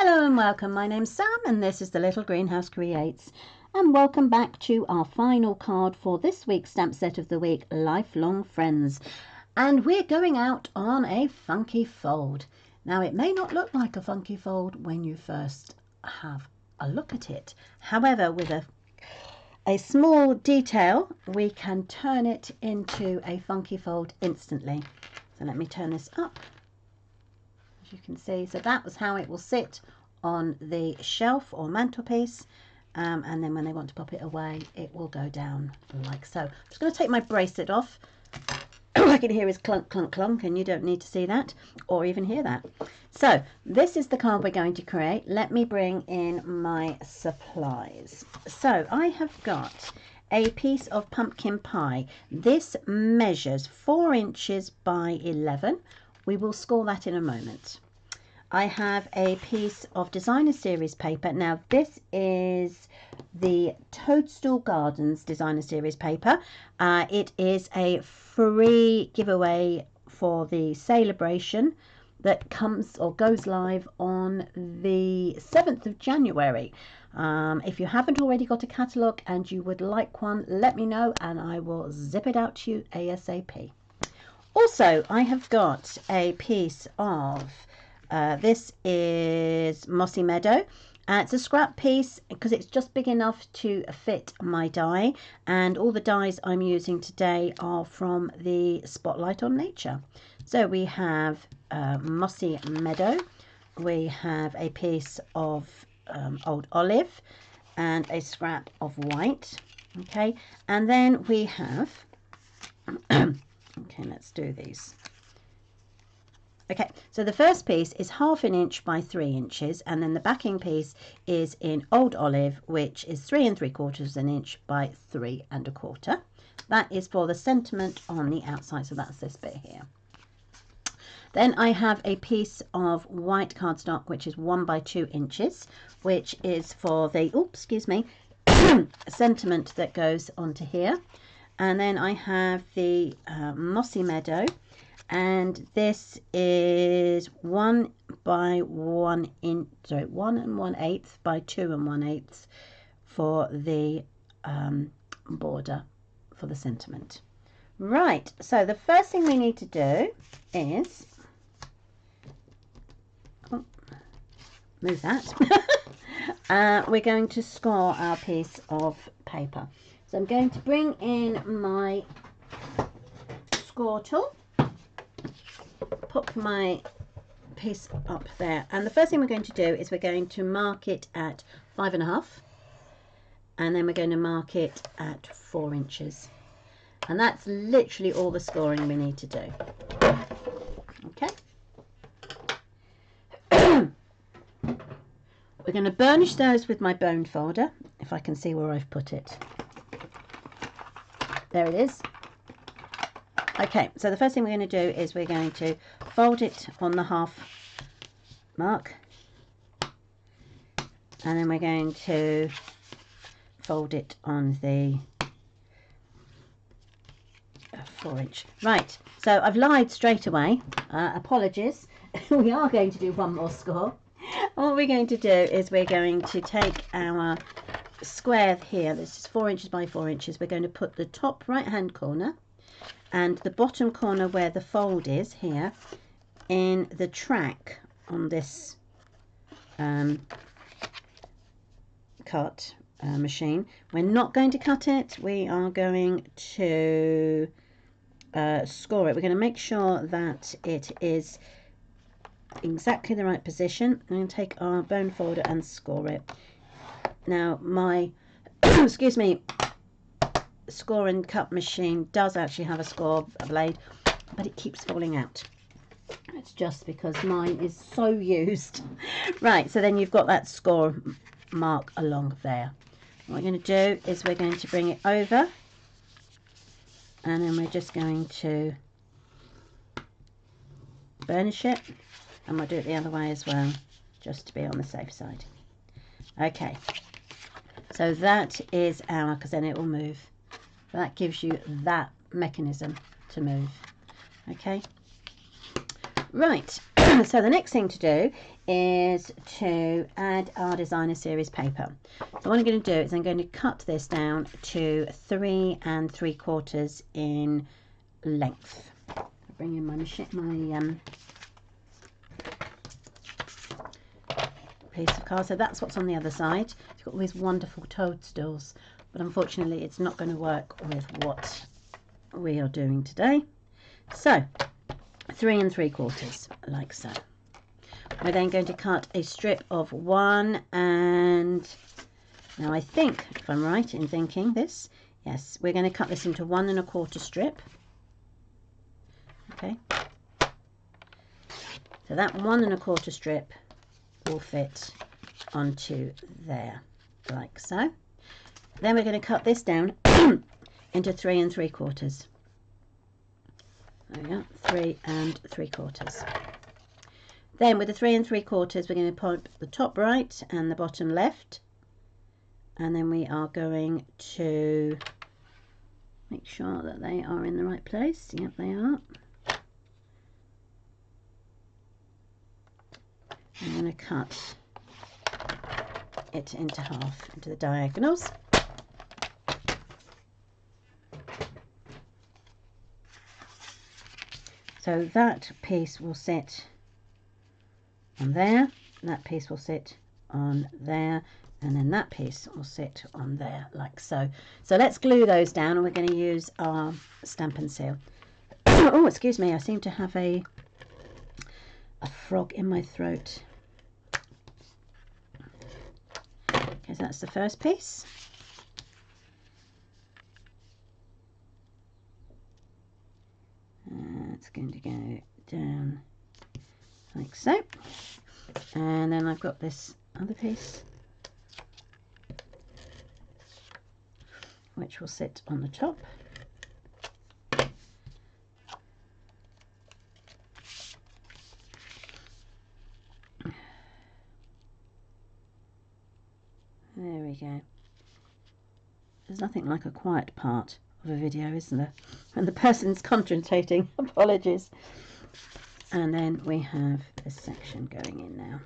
Hello and welcome, my name's Sam and this is the Little Greenhouse Creates, and welcome back to our final card for this week's stamp set of the week, Lifelong Friends. And we're going out on a funky fold. Now it may not look like a funky fold when you first have a look at it. However, with a small detail we can turn it into a funky fold instantly. So let me turn this up. You can see, so that was how it will sit on the shelf or mantelpiece, and then when they want to pop it away it will go down like so. I'm just going to take my bracelet off. All I can hear is clunk clunk clunk, and you don't need to see that or even hear that. So this is the card we're going to create. Let me bring in my supplies. So I have got a piece of pumpkin pie. This measures 4 inches by 11. We will score that in a moment. I have a piece of Designer Series paper. Now this is the Toadstool Gardens Designer Series paper. It is a free giveaway for the celebration that comes or goes live on the 7th of January. If you haven't already got a catalogue and you would like one, let me know and I will zip it out to you ASAP. Also, I have got a piece of, this is Mossy Meadow. It's a scrap piece because it's just big enough to fit my die, and all the dies I'm using today are from the Spotlight on Nature. So we have Mossy Meadow, we have a piece of Old Olive and a scrap of white. Okay, and then we have okay, let's do these. Okay, so the first piece is 1/2 inch by 3 inches, and then the backing piece is in Old Olive, which is 3 3/4 inch by 3 1/4. That is for the sentiment on the outside, so that's this bit here. Then I have a piece of white cardstock, which is 1 by 2 inches, which is for the, oops, excuse me, sentiment that goes onto here. And then I have the Mossy Meadow, and this is 1 by 1 inch, sorry, 1 1/8 by 2 1/8 for the border for the sentiment. Right, so the first thing we need to do is, oh, move that. We're going to score our piece of paper. So I'm going to bring in my score tool, pop my piece up there, and the first thing we're going to do is we're going to mark it at 5 1/2, and then we're going to mark it at 4 inches, and that's literally all the scoring we need to do. Okay. We're going to burnish those with my bone folder, if I can see where I've put it. There it is. Okay, so the first thing we're going to do is we're going to fold it on the 1/2 mark, and then we're going to fold it on the 4 inch. Right, so I've lied straight away. Apologies. We are going to do one more score. All we're going to do is we're going to take our square here, this is 4 inches by 4 inches. We're going to put the top right hand corner and the bottom corner where the fold is here in the track on this cut machine. We're not going to cut it, we are going to score it. We're going to make sure that it is exactly the right position. I'm going to take our bone folder and score it. Now my excuse me, score and cut machine does actually have a score blade, but it keeps falling out. It's just because mine is so used. Right, so then you've got that score mark along there. What we're going to do is we're going to bring it over, and then we're just going to burnish it, and we'll do it the other way as well, just to be on the safe side. Okay, so that is our, because then it will move. That gives you that mechanism to move. Okay, right. So the next thing to do is to add our designer series paper. So what I'm going to do is I'm going to cut this down to 3 3/4 in length. I'll bring in my machine, piece of card. So that's what's on the other side. It's got all these wonderful toadstools, but unfortunately it's not going to work with what we are doing today. So 3 3/4, like so. We're then going to cut a strip of 1 and, now I think, if I'm right in thinking this, yes, we're going to cut this into 1 1/4 strip. Okay, so that 1 1/4 strip will fit onto there, like so. Then we're going to cut this down into 3 3/4. There we go, 3 3/4. Then with the 3 3/4, we're going to put the top right and the bottom left, and then we are going to make sure that they are in the right place. Yep, they are. I'm going to cut it into half, into the diagonals. So that piece will sit on there, that piece will sit on there, and then that piece will sit on there, like so. So let's glue those down, and we're going to use our stamp and seal. Oh, excuse me, I seem to have a frog in my throat. Okay, so that's the first piece. It's going to go down like so. And then I've got this other piece which will sit on the top. There we go. There's nothing like a quiet part of a video, isn't there? When the person's concentrating. Apologies. And then we have this section going in now.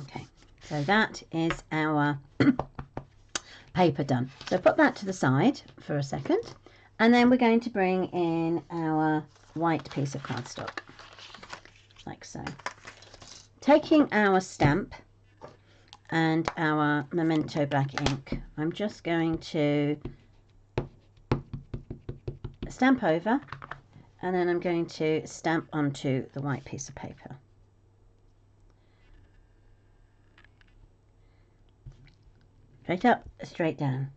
Okay, so that is our paper done. So put that to the side for a second, and then we're going to bring in our white piece of cardstock, like so. Taking our stamp and our Memento black ink, I'm just going to stamp over, and then I'm going to stamp onto the white piece of paper. Straight up, straight down.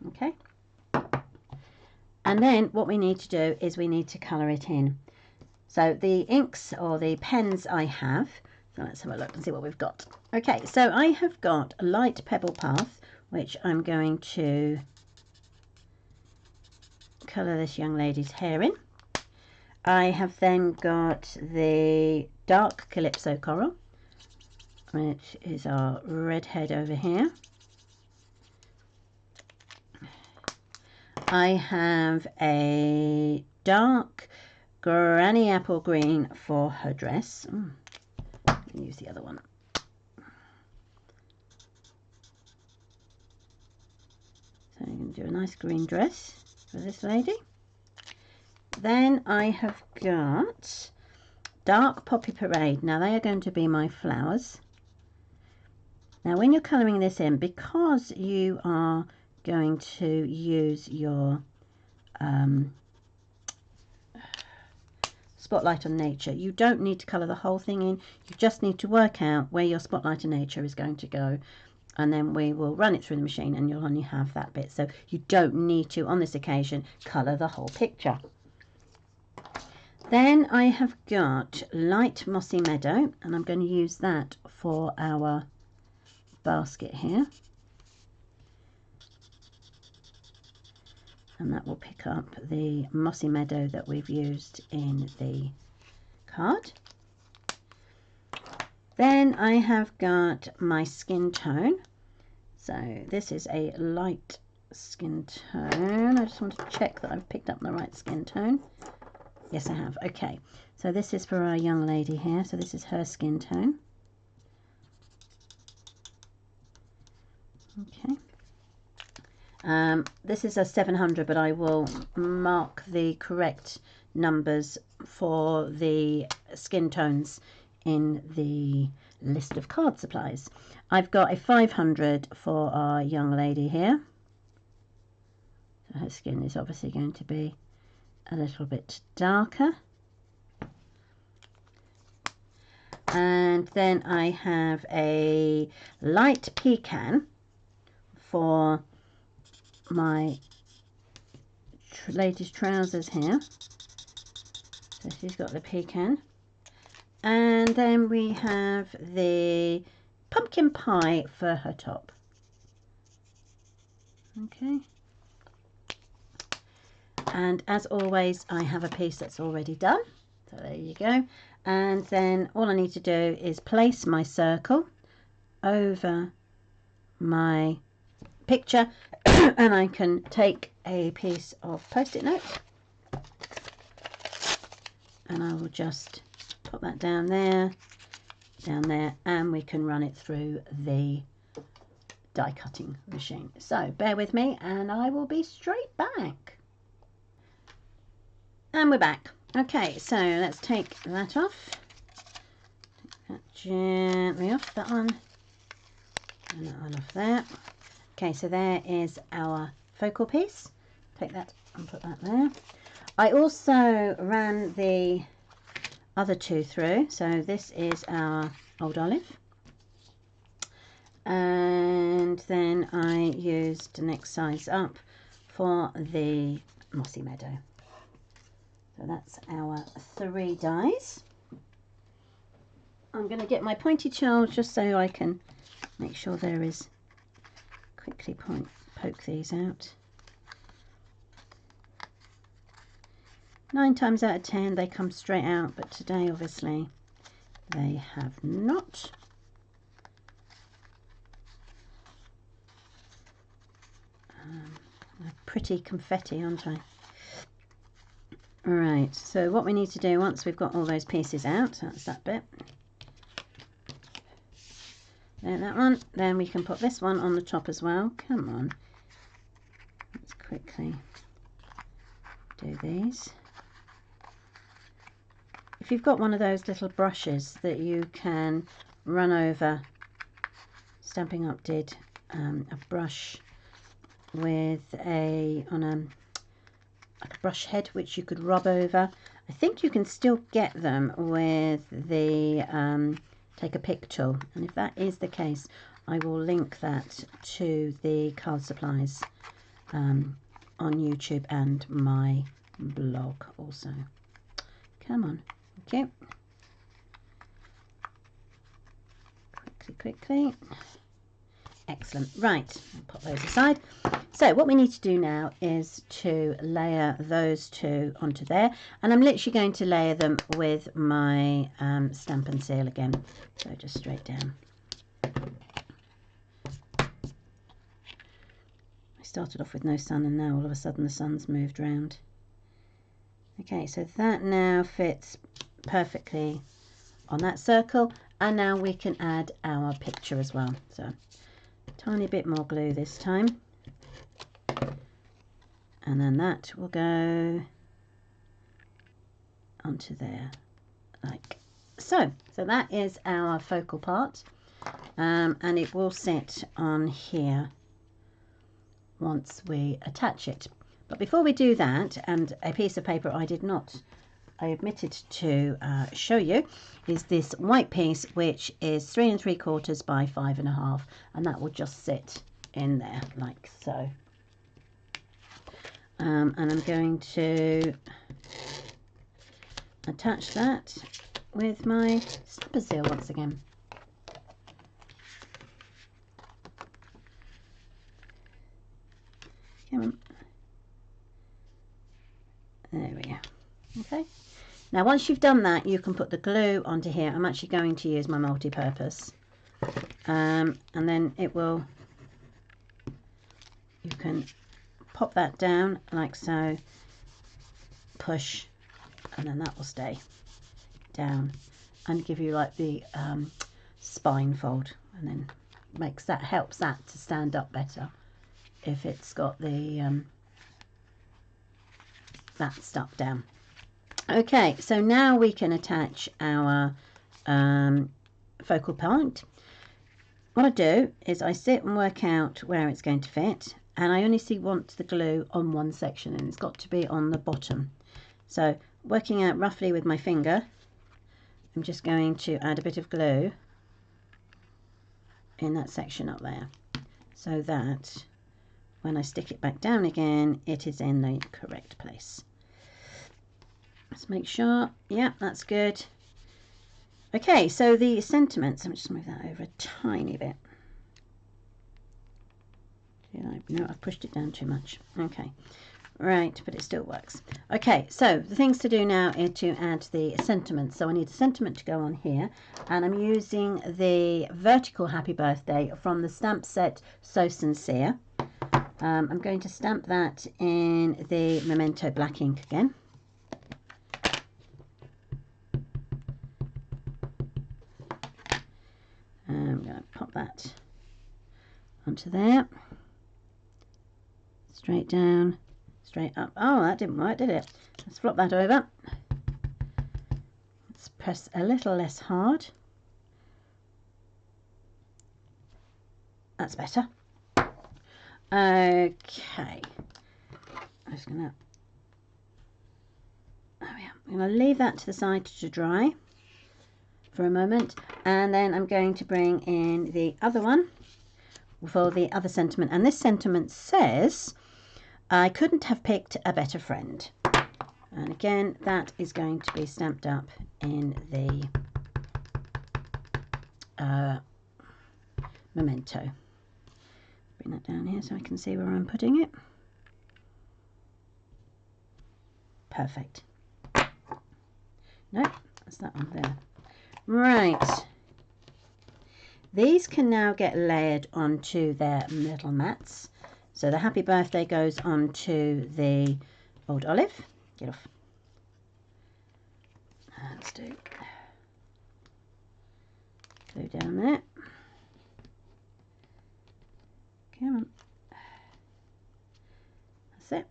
Okay. And then what we need to do is we need to colour it in. So the inks or the pens I have, so let's have a look and see what we've got. Okay, so I have got a light pebble path, which I'm going to colour this young lady's hair in. I have then got the dark Calypso coral, which is our red head over here. I have a dark Granny Apple Green for her dress. Use the other one. So I'm going to do a nice green dress for this lady. Then I have got dark Poppy Parade. Now they are going to be my flowers. Now when you're colouring this in, because you are going to use your Spotlight on Nature, you don't need to colour the whole thing in. You just need to work out where your Spotlight on Nature is going to go, and then we will run it through the machine and you'll only have that bit. So you don't need to, on this occasion, colour the whole picture. Then I have got light Mossy Meadow, and I'm going to use that for our basket here. And that will pick up the Mossy Meadow that we've used in the card. Then I have got my skin tone. So this is a light skin tone. I just want to check that I've picked up the right skin tone. Yes, I have. Okay, so this is for our young lady here. So this is her skin tone. Okay. This is a 700, but I will mark the correct numbers for the skin tones in the list of card supplies. I've got a 500 for our young lady here. So her skin is obviously going to be a little bit darker. And then I have a light pecan for my lady's trousers here. So she's got the pecan. And then we have the pumpkin pie for her top. Okay. And as always, I have a piece that's already done. So there you go. And then all I need to do is place my circle over my picture and I can take a piece of post-it note and I will just put that down there, and we can run it through the die cutting machine. So bear with me and I will be straight back. And we're back. Okay, so let's take that off. Take that gently off, that one, and that one off there. Okay, so there is our focal piece. Take that and put that there. I also ran the other two through. So this is our old olive. And then I used the next size up for the mossy meadow. So that's our 3 dies. I'm going to get my pointy tool just so I can make sure there is, quickly poke these out. 9 times out of 10 they come straight out, but today obviously they have not. They're pretty confetti, aren't I? Alright, so what we need to do once we've got all those pieces out, that's that bit. There, that one. Then we can put this one on the top as well. Come on. Let's quickly do these. If you've got one of those little brushes that you can run over, Stampin' Up did a brush with like a brush head which you could rub over. I think you can still get them with the take a pick tool, and if that is the case I will link that to the card supplies on YouTube and my blog also. Come on. Okay. Quickly. Excellent. Right, I'll put those aside. So what we need to do now is to layer those two onto there, and I'm literally going to layer them with my stamp and seal again. So just straight down. I started off with no sun and now all of a sudden the sun's moved round. Okay, so that now fits perfectly on that circle, and now we can add our picture as well. So tiny bit more glue this time, and then that will go onto there like so. So that is our focal part, and it will sit on here once we attach it. But before we do that, and a piece of paper I omitted to show you, is this white piece, which is 3 3/4 by 5 1/2, and that will just sit in there like so. And I'm going to attach that with my snapper seal once again. Come on. There we go. Okay. Now once you've done that, you can put the glue onto here. I'm actually going to use my multi-purpose. And then it will, you can pop that down like so, push, and then that will stay down and give you like the spine fold, and then helps that to stand up better if it's got the that stuck down. Okay, so now we can attach our focal point. What I do is I sit and work out where it's going to fit, and I only want the glue on one section, and it's got to be on the bottom. So working out roughly with my finger, I'm just going to add a bit of glue in that section up there, so that when I stick it back down again, it is in the correct place. Let's make sure, yeah, that's good. Okay, so the sentiments, I'm just move that over a tiny bit. No, I've pushed it down too much. Okay, right, but it still works. Okay, so the things to do now are to add the sentiments. So I need a sentiment to go on here, and I'm using the vertical happy birthday from the stamp set So Sincere. I'm going to stamp that in the Memento black ink again. I'm going to pop that onto there. Straight down, straight up. Oh, that didn't work, did it? Let's flop that over. Let's press a little less hard. That's better. Okay. I'm just going to... There we are. I'm going to leave that to the side to dry for a moment, and then I'm going to bring in the other one for the other sentiment, and this sentiment says, I couldn't have picked a better friend. And again, that is going to be stamped up in the Memento. Bring that down here so I can see where I'm putting it. Perfect. Nope, that's that one there. Right, these can now get layered onto their little mats. So the happy birthday goes onto the old olive. Get off. Let's do glue down there. Come on. That's it.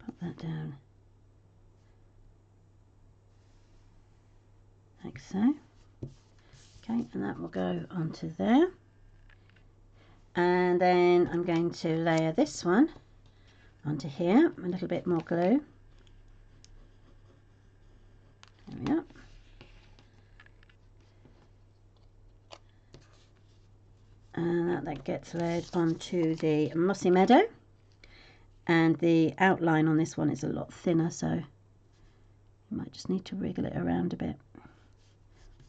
Pop that down. Like so. Okay, and that will go onto there. And then I'm going to layer this one onto here, a little bit more glue. There we are. And that gets layered onto the mossy meadow. And the outline on this one is a lot thinner, so you might just need to wriggle it around a bit.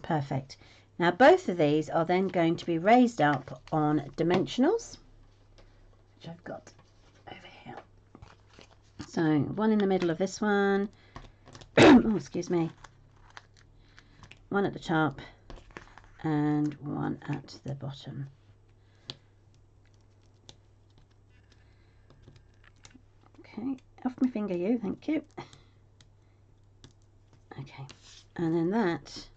Perfect. Now both of these are then going to be raised up on dimensionals, which I've got over here. So one in the middle of this one, oh, excuse me, one at the top and one at the bottom. Okay, off my finger you, thank you. Okay, and then that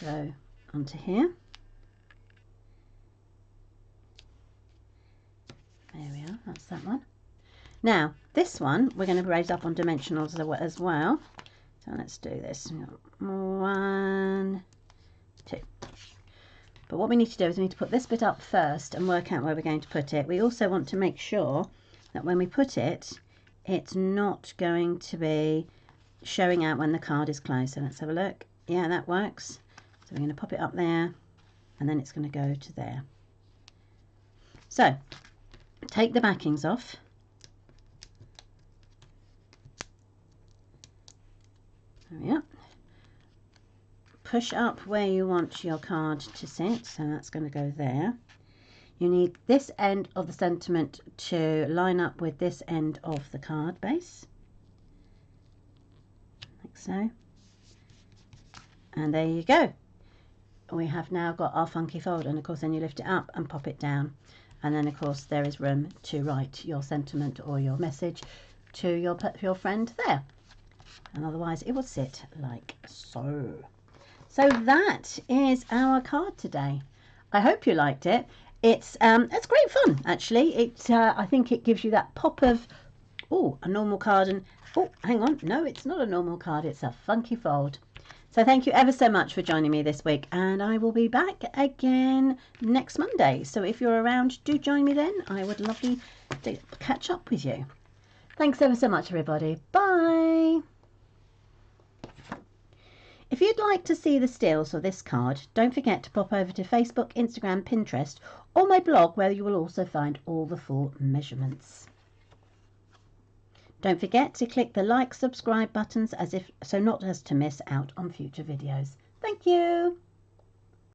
go onto here. There we are, that's that one. Now this one we're going to raise up on dimensionals as well. So let's do this. 1, 2. But what we need to do is we need to put this bit up first and work out where we're going to put it. We also want to make sure that when we put it, it's not going to be showing out when the card is closed. So let's have a look. Yeah, that works. So we're going to pop it up there, and then it's going to go to there. So take the backings off. There we are. Push up where you want your card to sit, so that's going to go there. You need this end of the sentiment to line up with this end of the card base, like so. And there you go. We have now got our funky fold, and of course then you lift it up and pop it down, and then of course there is room to write your sentiment or your message to your friend there, and otherwise it will sit like so. So that is our card today. I hope you liked it. It's great fun actually. I think it gives you that pop of a normal card, and hang on, no, it's not a normal card, it's a funky fold. So thank you ever so much for joining me this week, and I will be back again next Monday. So if you're around, do join me then. I would love to catch up with you. Thanks ever so much, everybody. Bye. If you'd like to see the stills for this card, don't forget to pop over to Facebook, Instagram, Pinterest, or my blog, where you will also find all the full measurements. Don't forget to click the like, subscribe buttons so not as to miss out on future videos. Thank you.